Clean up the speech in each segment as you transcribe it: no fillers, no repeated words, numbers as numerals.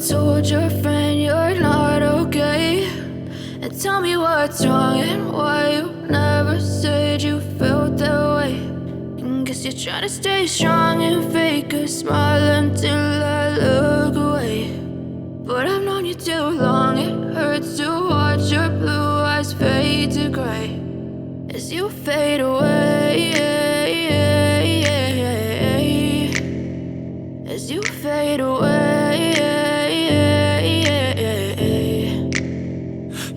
told your friend you're not okay, and tell me what's wrong and why you never said you felt that way. And guess you're trying to stay strong and fake a smile until I look away. But I've known you too long, it hurts to watch your blue eyes fade to gray as you fade away, as you fade away.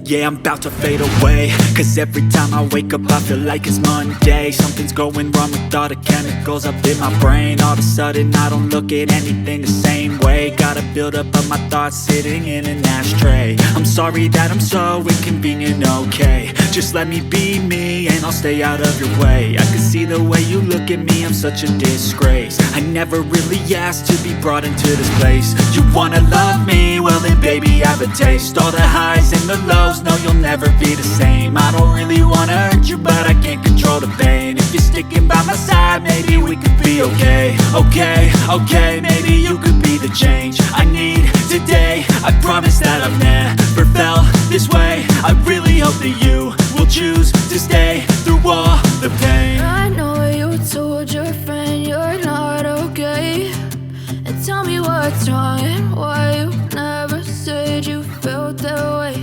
Yeah, I'm about to fade away, cause every time I wake up I feel like it's Monday. Something's going wrong with all the chemicals up in my brain. All of a sudden I don't look at anything the same way. Gotta build up of my thoughts sitting in an ashtray. I'm sorry that I'm so inconvenient, okay. Just let me be me and I'll stay out of your way. I can see the way you look at me, I'm such a disgrace. I never really asked to be brought into this place. You wanna love me? Well then baby I have a taste. All the highs and the lows, no you'll never be the same. I don't really wanna hurt you but I can't control the pain. If you're sticking by my side maybe we could be okay. Okay, maybe you could be the change I need today. I promise that I've never felt this way. I really hope that you will choose to stay through all the pain. I know you told your friend you're not okay, and tell me what's wrong and why you never said you felt that way.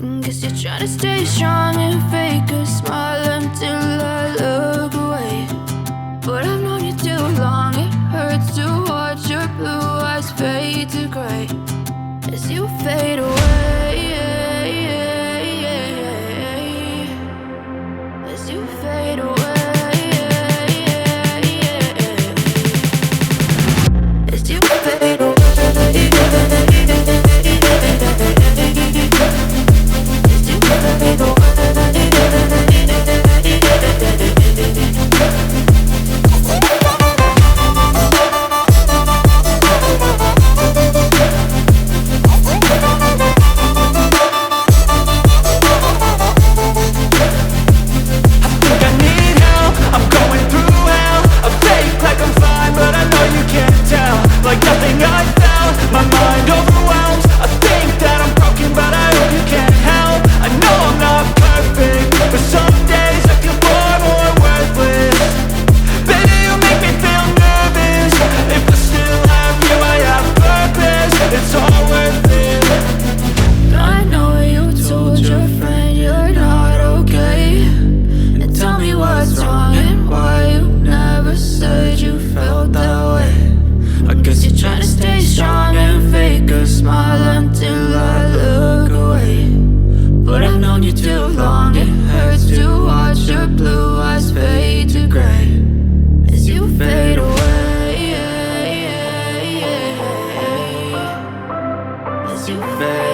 And guess you're trying to stay strong and fake a smile until I look away. But I've known you too long, it hurts to watch your blue eyes fade to gray as you fade away, as you fade away, as you fade away. You fade